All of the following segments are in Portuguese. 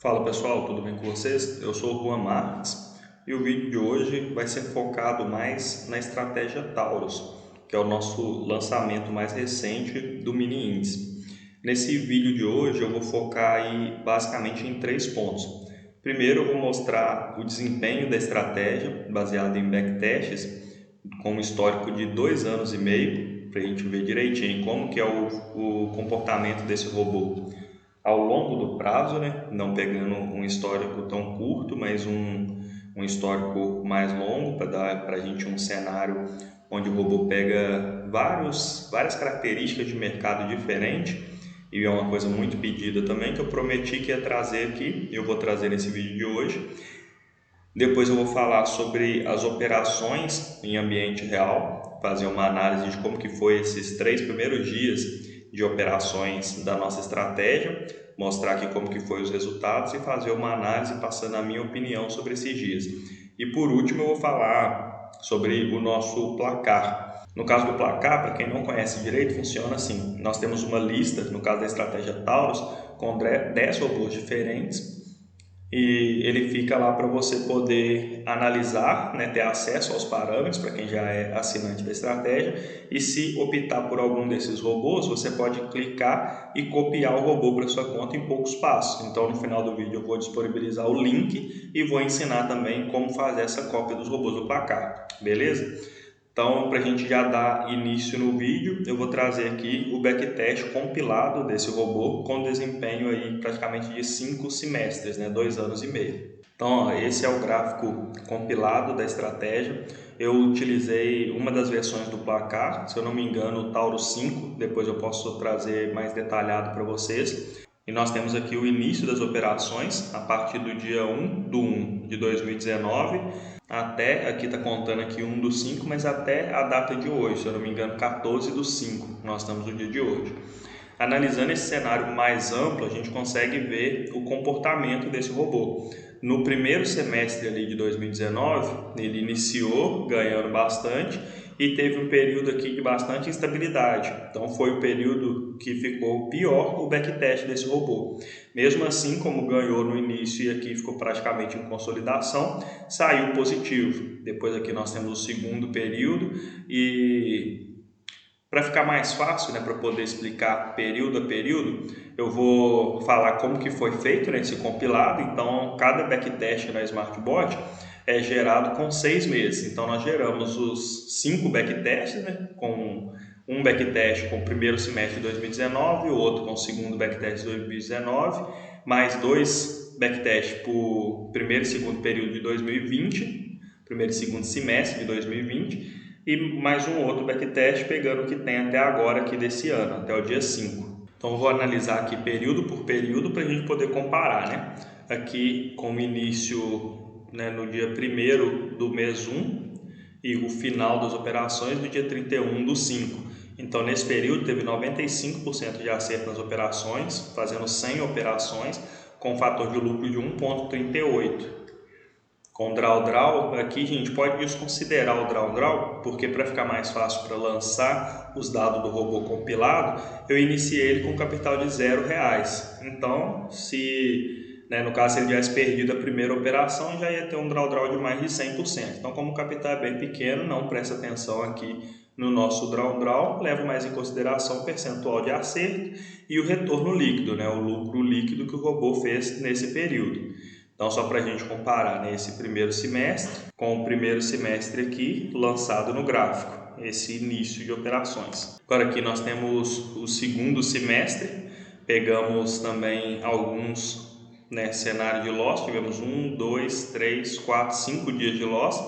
Fala pessoal, tudo bem com vocês? Eu sou o Juan Marques e o vídeo de hoje vai ser focado mais na estratégia Taurus, que é o nosso lançamento mais recente do mini índice. Nesse vídeo de hoje eu vou focar aí basicamente em 3 pontos. Primeiro eu vou mostrar o desempenho da estratégia baseado em backtests com um histórico de 2 anos e meio, para a gente ver direitinho como que é o comportamento desse robô ao longo do prazo, né? Não pegando um histórico tão curto, mas um histórico mais longo para dar para a gente um cenário onde o robô pega várias características de mercado diferentes e é uma coisa muito pedida também que eu prometi que ia trazer aqui, eu vou trazer nesse vídeo de hoje. Depois eu vou falar sobre as operações em ambiente real, fazer uma análise de como que foi esses 3 primeiros dias de operações da nossa estratégia, mostrar aqui como que foi os resultados e fazer uma análise passando a minha opinião sobre esses dias. E por último eu vou falar sobre o nosso placar. No caso do placar, para quem não conhece direito, funciona assim. Nós temos uma lista, no caso da estratégia Taurus, com 10 robôs diferentes e ele fica lá para você poder analisar, né, ter acesso aos parâmetros para quem já é assinante da estratégia, e se optar por algum desses robôs, você pode clicar e copiar o robô para sua conta em poucos passos. Então no final do vídeo eu vou disponibilizar o link e vou ensinar também como fazer essa cópia dos robôs do placar, beleza? Então, para a gente já dar início no vídeo, eu vou trazer aqui o backtest compilado desse robô com desempenho aí praticamente de 5 semestres, né? 2 anos e meio. Então, ó, esse é o gráfico compilado da estratégia. Eu utilizei uma das versões do placar, se eu não me engano, o Taurus 5, depois eu posso trazer mais detalhado para vocês. E nós temos aqui o início das operações a partir do dia 1/1 de 2019 até, aqui está contando aqui 1/5, mas até a data de hoje, se eu não me engano, 14/5, nós estamos no dia de hoje. Analisando esse cenário mais amplo, a gente consegue ver o comportamento desse robô. No primeiro semestre ali de 2019, ele iniciou ganhando bastante e teve um período aqui de bastante instabilidade. Então foi o período que ficou pior o backtest desse robô. Mesmo assim, como ganhou no início e aqui ficou praticamente em consolidação, saiu positivo. Depois aqui nós temos o segundo período e para ficar mais fácil, né, para poder explicar período a período, eu vou falar como que foi feito nesse compilado. Então, cada backtest na Smartbot é gerado com 6 meses. Então, nós geramos os 5 backtests, né, com um backtest com o primeiro semestre de 2019, o outro com o segundo backtest de 2019, mais 2 backtests para o primeiro e segundo período de 2020, primeiro e segundo semestre de 2020, e mais um outro backtest pegando o que tem até agora aqui desse ano, até o dia 5. Então eu vou analisar aqui período por período para a gente poder comparar, né? Aqui com o início, né, no dia 1º do mês 1 e o final das operações no dia 31/5. Então nesse período teve 95% de acerto nas operações, fazendo 100 operações com fator de lucro de 1,38. Com drawdown, aqui a gente pode desconsiderar o drawdown, porque para ficar mais fácil para lançar os dados do robô compilado, eu iniciei ele com um capital de R$0. Então, se, né, no caso, se ele tivesse perdido a primeira operação, já ia ter um drawdown de mais de 100%. Então, como o capital é bem pequeno, não presta atenção aqui no nosso drawdown, leva mais em consideração o percentual de acerto e o retorno líquido, né, o lucro líquido que o robô fez nesse período. Então, só para a gente comparar, né, esse primeiro semestre com o primeiro semestre aqui lançado no gráfico, esse início de operações. Agora aqui nós temos o segundo semestre, pegamos também alguns, né, cenários de loss, tivemos 1, 2, 3, 4, 5 dias de loss,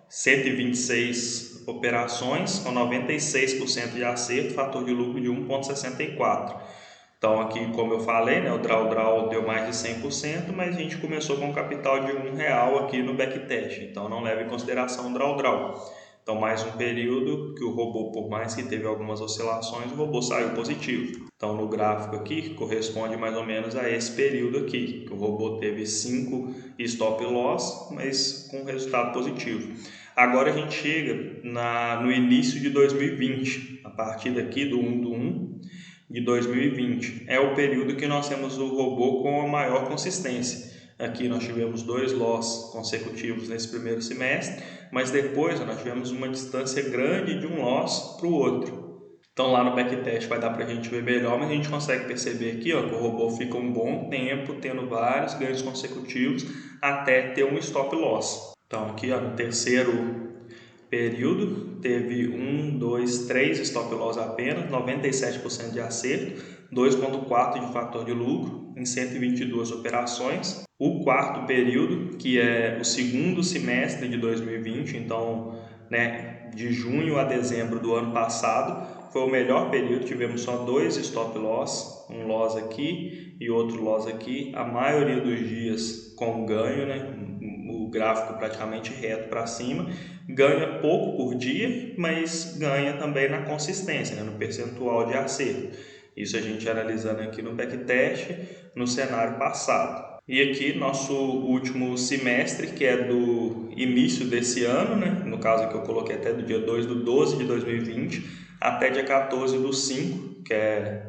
126 operações com 96% de acerto, fator de lucro de 1,64. Então aqui, como eu falei, né, o drawdown deu mais de 100%, mas a gente começou com um capital de R$1 aqui no backtest, então não leva em consideração o drawdown. Então mais um período que o robô, por mais que teve algumas oscilações, o robô saiu positivo. Então no gráfico aqui corresponde mais ou menos a esse período aqui, que o robô teve 5 stop loss, mas com resultado positivo. Agora a gente chega no início de 2020, a partir daqui do 1/1, de 2020 é o período que nós temos o robô com a maior consistência. Aqui nós tivemos 2 loss consecutivos nesse primeiro semestre, mas depois nós tivemos uma distância grande de um loss para o outro. Então lá no backtest vai dar para a gente ver melhor, mas a gente consegue perceber aqui que o robô fica um bom tempo tendo vários ganhos consecutivos até ter um stop loss. Então aqui no terceiro período teve 1, 2, 3 stop loss apenas, 97% de acerto, 2,4 de fator de lucro em 122 operações. O quarto período, que é o segundo semestre de 2020, então de junho a dezembro do ano passado, foi o melhor período. Tivemos só 2 stop loss, um loss aqui e outro loss aqui, a maioria dos dias com ganho, o gráfico praticamente reto para cima. Ganha pouco por dia, mas ganha também na consistência, no percentual de acerto. Isso a gente analisando aqui no backtest no cenário passado. E aqui nosso último semestre, que é do início desse ano, no caso aqui eu coloquei até do dia 2/12 de 2020 até dia 14/5, que é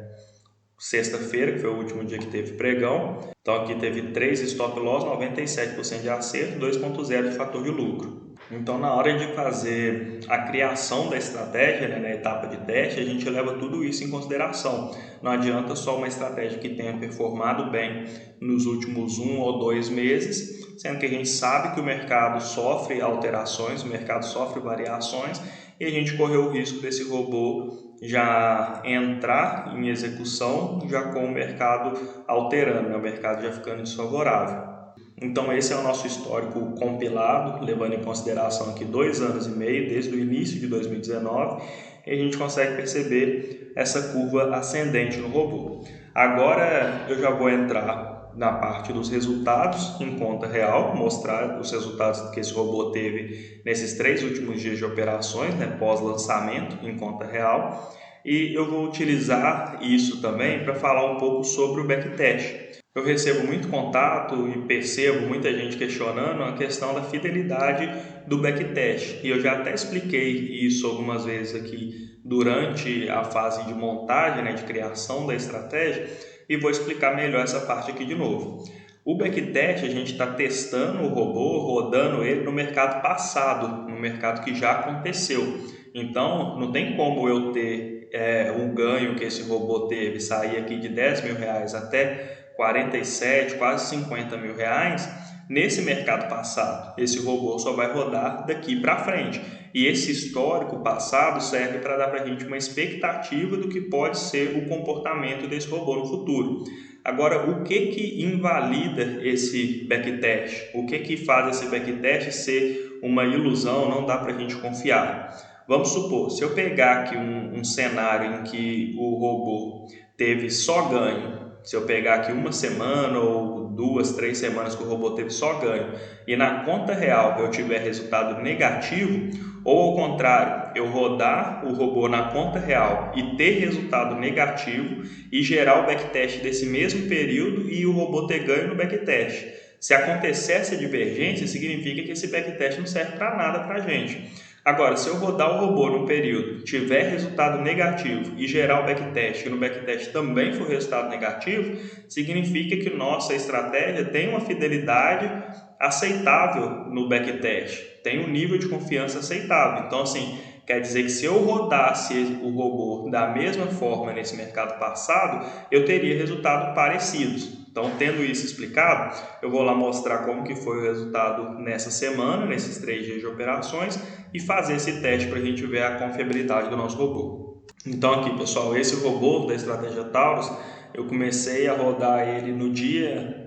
sexta-feira, que foi o último dia que teve pregão. Então aqui teve 3 stop loss, 97% de acerto, 2,0 de fator de lucro. Então na hora de fazer a criação da estratégia, na etapa de teste, a gente leva tudo isso em consideração. Não adianta só uma estratégia que tenha performado bem nos últimos 1 ou 2 meses, sendo que a gente sabe que o mercado sofre alterações, o mercado sofre variações, e a gente correu o risco desse robô já entrar em execução já com o mercado alterando, o mercado já ficando desfavorável. Então esse é o nosso histórico compilado, levando em consideração aqui 2 anos e meio, desde o início de 2019, e a gente consegue perceber essa curva ascendente no robô. Agora eu já vou entrar na parte dos resultados em conta real, mostrar os resultados que esse robô teve nesses 3 últimos dias de operações, pós-lançamento em conta real, e eu vou utilizar isso também para falar um pouco sobre o backtest. Eu recebo muito contato e percebo muita gente questionando a questão da fidelidade do backtest. E eu já até expliquei isso algumas vezes aqui durante a fase de montagem, de criação da estratégia, e vou explicar melhor essa parte aqui de novo. O backtest, a gente está testando o robô, rodando ele no mercado passado, no mercado que já aconteceu. Então, não tem como eu ter um ganho que esse robô teve, sair aqui de R$10.000 até 47, quase 50 mil reais, nesse mercado passado. Esse robô só vai rodar daqui para frente. E esse histórico passado serve para dar para a gente uma expectativa do que pode ser o comportamento desse robô no futuro. Agora, o que invalida esse backtest? O que faz esse backtest ser uma ilusão, não dá para a gente confiar? Vamos supor, se eu pegar aqui um cenário em que o robô teve só ganho, se eu pegar aqui uma semana ou 2, 3 semanas que o robô teve só ganho e na conta real eu tiver resultado negativo, ou ao contrário, eu rodar o robô na conta real e ter resultado negativo e gerar o backtest desse mesmo período e o robô ter ganho no backtest. Se acontecer essa divergência, significa que esse backtest não serve para nada para a gente. Agora, se eu rodar o robô num período, tiver resultado negativo e gerar o backtest, e no backtest também for resultado negativo, significa que nossa estratégia tem uma fidelidade aceitável no backtest, tem um nível de confiança aceitável. Então, assim, quer dizer que se eu rodasse o robô da mesma forma nesse mercado passado, eu teria resultados parecidos. Então, tendo isso explicado, eu vou lá mostrar como que foi o resultado nessa semana, nesses 3 dias de operações, e fazer esse teste para a gente ver a confiabilidade do nosso robô. Então aqui, pessoal, esse robô da estratégia Taurus, eu comecei a rodar ele no dia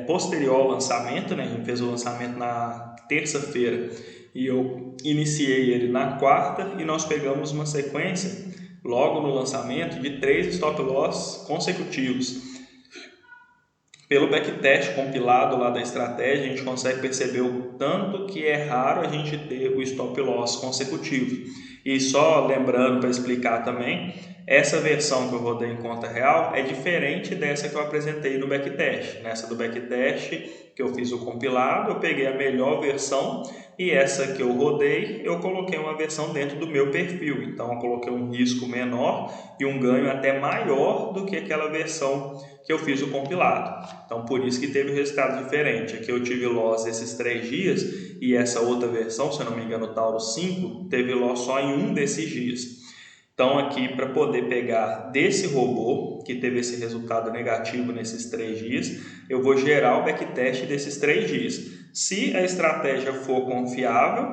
posterior ao lançamento, a gente fez o lançamento na terça-feira e eu iniciei ele na quarta, e nós pegamos uma sequência logo no lançamento de 3 stop loss consecutivos. Pelo backtest compilado lá da estratégia, a gente consegue perceber o tanto que é raro a gente ter o stop loss consecutivo. E só lembrando para explicar também, Essa versão que eu rodei em conta real é diferente dessa que eu apresentei no backtest. Nessa do backtest que eu fiz o compilado, eu peguei a melhor versão, e essa que eu rodei, eu coloquei uma versão dentro do meu perfil. Então eu coloquei um risco menor e um ganho até maior do que aquela versão que eu fiz o compilado. Então por isso que teve um resultado diferente. Aqui eu tive loss esses 3 dias, e essa outra versão, se eu não me engano, o Taurus 5, teve loss só em um desses dias. Então aqui, para poder pegar desse robô que teve esse resultado negativo nesses 3 dias, eu vou gerar o backtest desses 3 dias. Se a estratégia for confiável,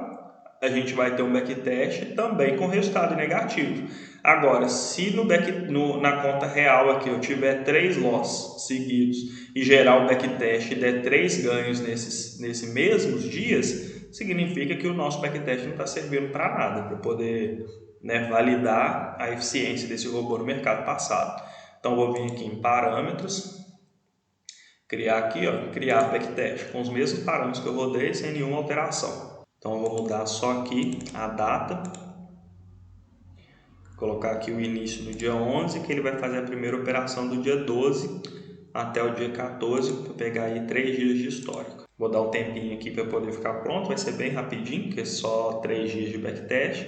a gente vai ter um backtest também com resultado negativo. Agora, se na conta real aqui eu tiver 3 loss seguidos e gerar o backtest e der 3 ganhos nesses mesmos dias, significa que o nosso backtest não está servindo para nada, para poder, né, validar a eficiência desse robô no mercado passado. Então, vou vir aqui em parâmetros, criar aqui, criar backtest com os mesmos parâmetros que eu rodei, sem nenhuma alteração. Então, eu vou mudar só aqui a data, colocar aqui o início no dia 11, que ele vai fazer a primeira operação do dia 12 até o dia 14, para pegar aí 3 dias de histórico. Vou dar um tempinho aqui para poder ficar pronto, vai ser bem rapidinho, porque é só 3 dias de backtest,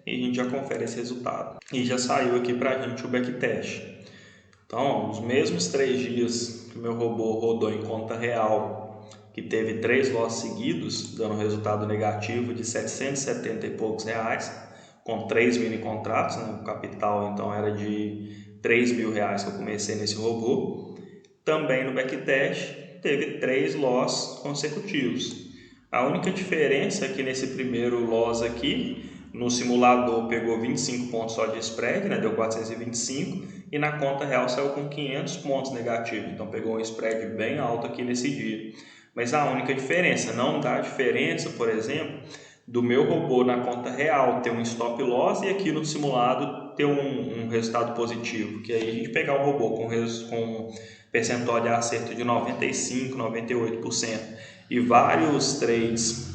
e a gente já confere esse resultado. E já saiu aqui para a gente o backtest. Então, os mesmos 3 dias que o meu robô rodou em conta real, que teve 3 loss seguidos, dando um resultado negativo de 770 e poucos reais, com 3 mini contratos, né? O capital então era de 3 mil reais que eu comecei nesse robô. Também no backtest teve 3 loss consecutivos. A única diferença é que nesse primeiro loss aqui, no simulador pegou 25 pontos só de spread, né? Deu 425, e na conta real saiu com 500 pontos negativo. Então pegou um spread bem alto aqui nesse dia. Mas a única diferença, não dá diferença, por exemplo, do meu robô na conta real ter um stop loss e aqui no simulado ter um resultado positivo, que aí a gente pegar o robô com percentual de acerto de 95%, 98% e vários trades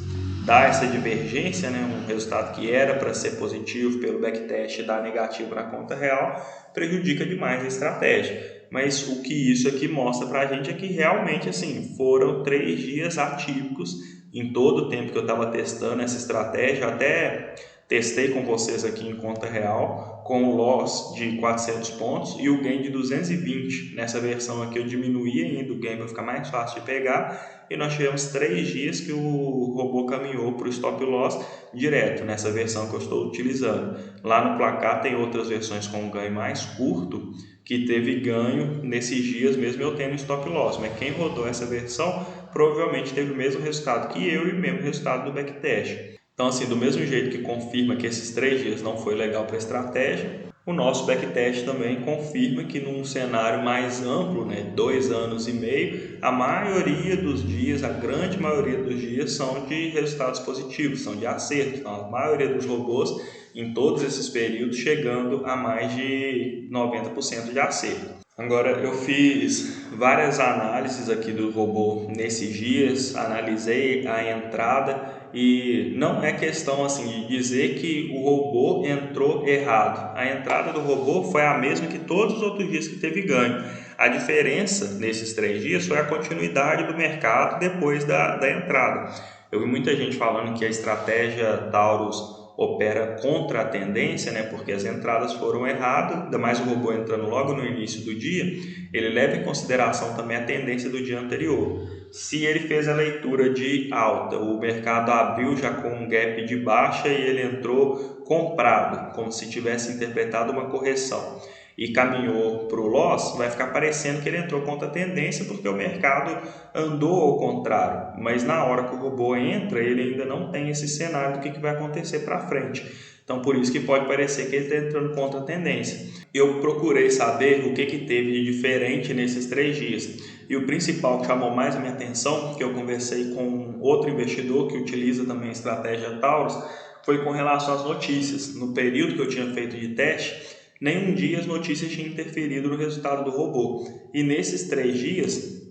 dá essa divergência, né? Um resultado que era para ser positivo pelo backtest dá negativo na conta real, prejudica demais a estratégia. Mas o que isso aqui mostra para a gente é que realmente assim, foram 3 dias atípicos em todo o tempo que eu estava testando essa estratégia. Até testei com vocês aqui em conta real, com o loss de 400 pontos e o gain de 220. Nessa versão aqui eu diminuí ainda o gain para ficar mais fácil de pegar, e nós tivemos 3 dias que o robô caminhou para o stop loss direto, nessa versão que eu estou utilizando. Lá no placar tem outras versões com um ganho mais curto, que teve ganho nesses dias mesmo eu tendo stop loss, mas quem rodou essa versão provavelmente teve o mesmo resultado que eu e o mesmo resultado do backtest. Então, assim, do mesmo jeito que confirma que esses 3 dias não foi legal para a estratégia, o nosso backtest também confirma que num cenário mais amplo, né, 2 anos e meio, a maioria dos dias, a grande maioria dos dias são de resultados positivos, são de acerto. Então, a maioria dos robôs, em todos esses períodos, chegando a mais de 90% de acerto. Agora, eu fiz várias análises aqui do robô nesses dias, analisei a entrada, e não é questão assim de dizer que o robô entrou errado. A entrada do robô foi a mesma que todos os outros dias que teve ganho. A diferença nesses 3 dias foi a continuidade do mercado depois da entrada. Eu vi muita gente falando que a estratégia Taurus opera contra a tendência, né? Porque as entradas foram erradas, ainda mais o robô entrando logo no início do dia, ele leva em consideração também a tendência do dia anterior. Se ele fez a leitura de alta, o mercado abriu já com um gap de baixa e ele entrou comprado, como se tivesse interpretado uma correção, e caminhou para o loss, vai ficar parecendo que ele entrou contra a tendência porque o mercado andou ao contrário. Mas na hora que o robô entra, ele ainda não tem esse cenário do que vai acontecer para frente. Então, por isso que pode parecer que ele está entrando contra a tendência. Eu procurei saber o que teve de diferente nesses 3 dias. E o principal que chamou mais a minha atenção, que eu conversei com outro investidor que utiliza também a estratégia Taurus, foi com relação às notícias. No período que eu tinha feito de teste, nenhum dia as notícias tinham interferido no resultado do robô. E nesses 3 dias,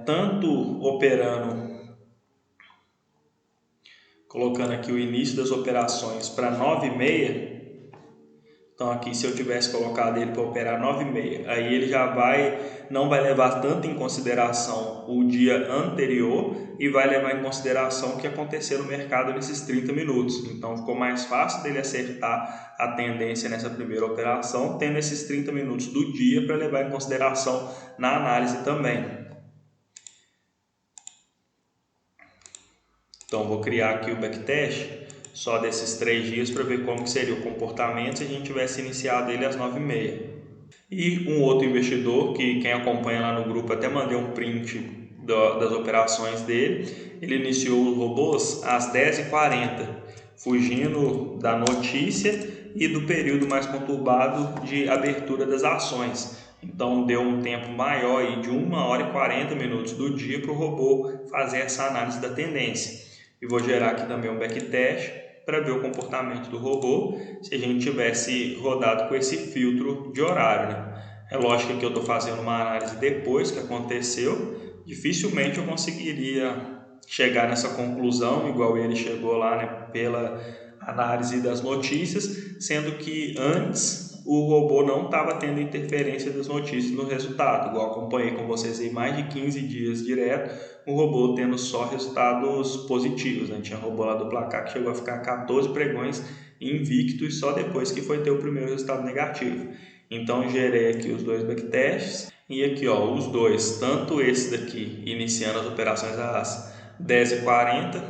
tanto operando, colocando aqui o início das operações para 9h30, Então aqui, se eu tivesse colocado ele para operar 9h30, aí ele já não vai levar tanto em consideração o dia anterior e vai levar em consideração o que aconteceu no mercado nesses 30 minutos. Então ficou mais fácil dele acertar a tendência nessa primeira operação, tendo esses 30 minutos do dia para levar em consideração na análise também. Então vou criar aqui o backtest só desses 3 dias para ver como que seria o comportamento se a gente tivesse iniciado ele às 9h30. E um outro investidor, que quem acompanha lá no grupo, até mandei um print das operações dele, ele iniciou os robôs às 10h40, fugindo da notícia e do período mais conturbado de abertura das ações. Então deu um tempo maior aí de 1h40 do dia para o robô fazer essa análise da tendência. E vou gerar aqui também um backtest para ver o comportamento do robô se a gente tivesse rodado com esse filtro de horário, né? É lógico que eu estou fazendo uma análise depois que aconteceu, dificilmente eu conseguiria chegar nessa conclusão igual ele chegou lá, né, pela análise das notícias, sendo que antes o robô não estava tendo interferência das notícias no resultado, igual acompanhei com vocês aí mais de 15 dias direto, o robô tendo só resultados positivos, né? Tinha robô lá do placar que chegou a ficar 14 pregões invictos só depois que foi ter o primeiro resultado negativo. Então gerei aqui os dois backtests e aqui ó, os dois, tanto esse daqui iniciando as operações às 10h40,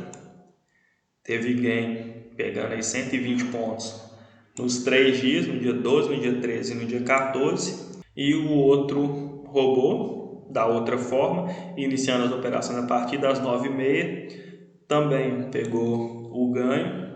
teve gain pegando aí 120 pontos nos 3 dias, no dia 12, no dia 13 e no dia 14, e o outro robô, da outra forma, iniciando as operações a partir das 9h30, também pegou o ganho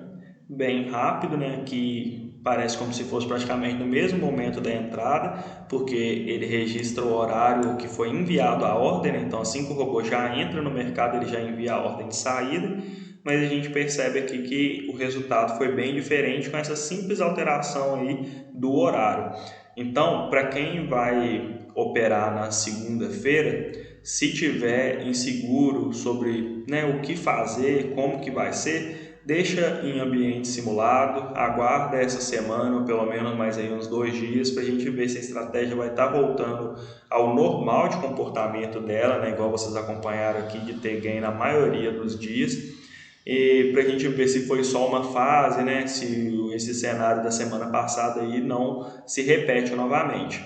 bem rápido, né, que parece como se fosse praticamente no mesmo momento da entrada, porque ele registra o horário que foi enviado a ordem, né? Então assim que o robô já entra no mercado, ele já envia a ordem de saída, mas a gente percebe aqui que o resultado foi bem diferente com essa simples alteração aí do horário. Então, para quem vai operar na segunda-feira, se tiver inseguro sobre, né, o que fazer, como que vai ser, deixa em ambiente simulado, aguarda essa semana, ou pelo menos mais aí uns 2 dias, para a gente ver se a estratégia vai estar voltando ao normal de comportamento dela, né, igual vocês acompanharam aqui, de ter ganho na maioria dos dias. E para a gente ver se foi só uma fase, né? Se esse cenário da semana passada aí não se repete novamente.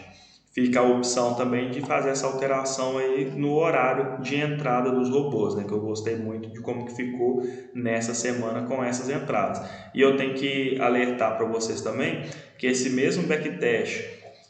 Fica a opção também de fazer essa alteração aí no horário de entrada dos robôs, né? Que eu gostei muito de como que ficou nessa semana com essas entradas. E eu tenho que alertar para vocês também que esse mesmo backtest,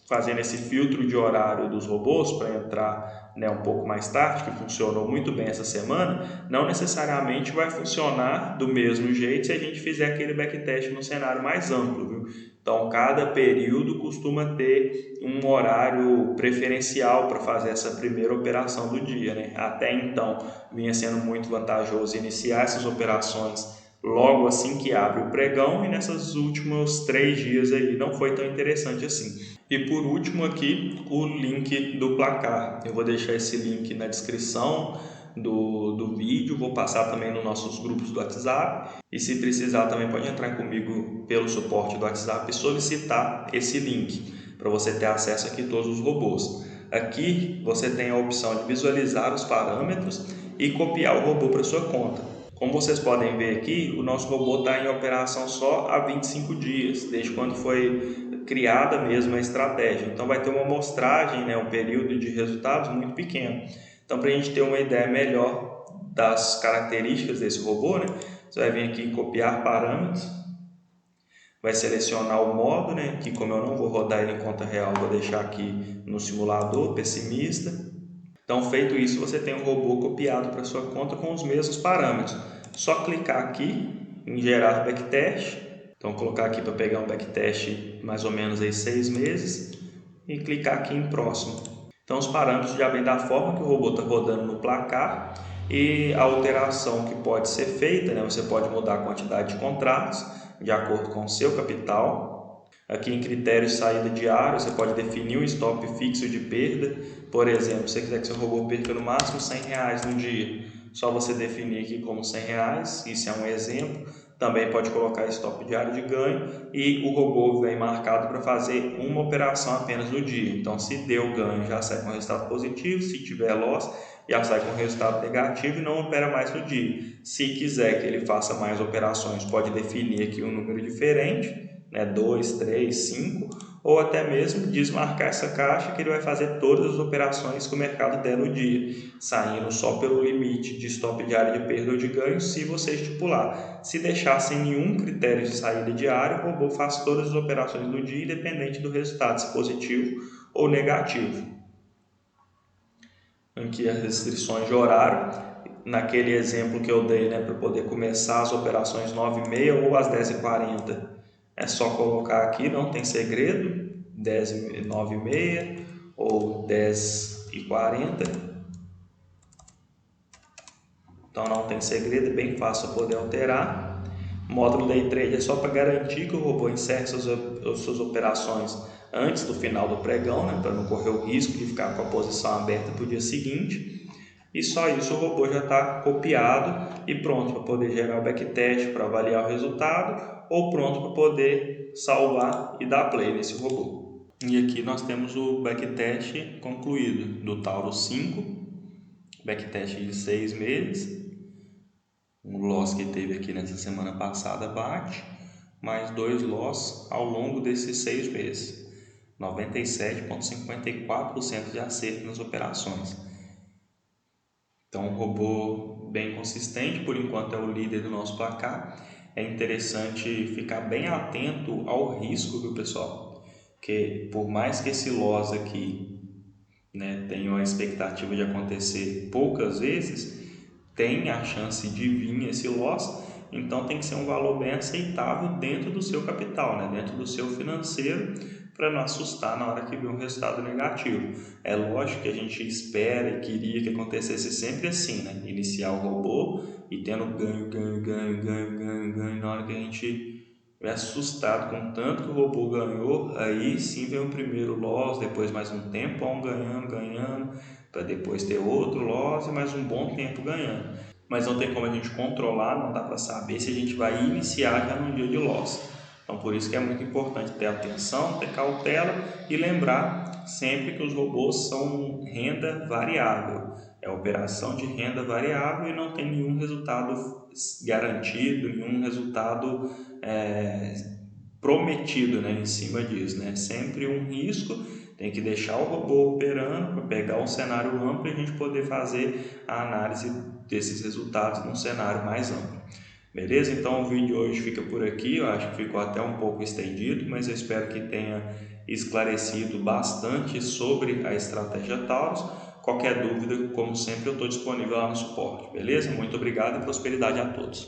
fazendo esse filtro de horário dos robôs para entrar, né, um pouco mais tarde, que funcionou muito bem essa semana, não necessariamente vai funcionar do mesmo jeito se a gente fizer aquele backtest no cenário mais amplo, viu? Então, cada período costuma ter um horário preferencial para fazer essa primeira operação do dia, né? Até então, vinha sendo muito vantajoso iniciar essas operações logo assim que abre o pregão, e nesses últimos 3 dias aí não foi tão interessante assim. E por último aqui, o link do placar. Eu vou deixar esse link na descrição do vídeo, vou passar também nos nossos grupos do WhatsApp, e se precisar também pode entrar comigo pelo suporte do WhatsApp e solicitar esse link para você ter acesso aqui a todos os robôs. Aqui você tem a opção de visualizar os parâmetros e copiar o robô para sua conta. Como vocês podem ver aqui, o nosso robô está em operação só há 25 dias, desde quando foi criada mesmo a estratégia. Então vai ter uma amostragem, né, um período de resultados muito pequeno. Então, para a gente ter uma ideia melhor das características desse robô, né, você vai vir aqui em copiar parâmetros, vai selecionar o modo, né, que como eu não vou rodar ele em conta real, vou deixar aqui no simulador pessimista. Então, feito isso, você tem um robô copiado para sua conta com os mesmos parâmetros. Só clicar aqui em gerar backtest. Então, colocar aqui para pegar um backtest mais ou menos aí 6 meses e clicar aqui em próximo. Então, os parâmetros já vêm da forma que o robô está rodando no placar, e a alteração que pode ser feita, né? Você pode mudar a quantidade de contratos de acordo com o seu capital. Aqui em critérios de saída diário, você pode definir um stop fixo de perda. Por exemplo, se você quiser que seu robô perca no máximo R$100 no dia, só você definir aqui como R$100, isso é um exemplo. Também pode colocar stop diário de ganho e o robô vem marcado para fazer uma operação apenas no dia. Então, se deu ganho, já sai com resultado positivo. Se tiver loss, já sai com resultado negativo e não opera mais no dia. Se quiser que ele faça mais operações, pode definir aqui um número diferente, né? 2, 3, 5, ou até mesmo desmarcar essa caixa que ele vai fazer todas as operações que o mercado der no dia, saindo só pelo limite de stop diário de perda ou de ganho, se você estipular. Se deixar sem nenhum critério de saída diária, o robô faz todas as operações do dia, independente do resultado, se positivo ou negativo. Aqui as restrições de horário, naquele exemplo que eu dei, né, para poder começar as operações 9h30 ou às 10h40, é só colocar aqui, não tem segredo, 9h30 ou 10h40. Então não tem segredo, é bem fácil poder alterar. Módulo Day Trade é só para garantir que o robô encerre suas operações antes do final do pregão, né, para não correr o risco de ficar com a posição aberta para o dia seguinte. E só isso o robô já está copiado e pronto para poder gerar o backtest para avaliar o resultado, ou pronto para poder salvar e dar play nesse robô. E aqui nós temos o backtest concluído do Taurus 5, backtest de 6 meses. O loss que teve aqui nessa semana passada bate, mais 2 loss ao longo desses 6 meses. 97,54% de acerto nas operações. Então, um robô bem consistente, por enquanto é o líder do nosso placar. É interessante ficar bem atento ao risco, viu, pessoal? Porque por mais que esse loss aqui, né, tenha a expectativa de acontecer poucas vezes, tem a chance de vir esse loss, então tem que ser um valor bem aceitável dentro do seu capital, né, dentro do seu financeiro, para não assustar na hora que vê um resultado negativo. É lógico que a gente espera e queria que acontecesse sempre assim, né? Iniciar o robô e tendo ganho, na hora que a gente é assustado com tanto que o robô ganhou, aí sim vem o primeiro loss, depois mais um tempão ganhando, para depois ter outro loss e mais um bom tempo ganhando. Mas não tem como a gente controlar, não dá para saber se a gente vai iniciar já num dia de loss. Então, por isso que é muito importante ter atenção, ter cautela e lembrar sempre que os robôs são renda variável. É operação de renda variável e não tem nenhum resultado garantido, nenhum resultado prometido, né, em cima disso. Né? Sempre um risco, tem que deixar o robô operando para pegar um cenário amplo e a gente poder fazer a análise desses resultados num cenário mais amplo. Beleza? Então o vídeo hoje fica por aqui, eu acho que ficou até um pouco estendido, mas eu espero que tenha esclarecido bastante sobre a estratégia Taurus. Qualquer dúvida, como sempre, eu estou disponível lá no suporte, beleza? Muito obrigado e prosperidade a todos.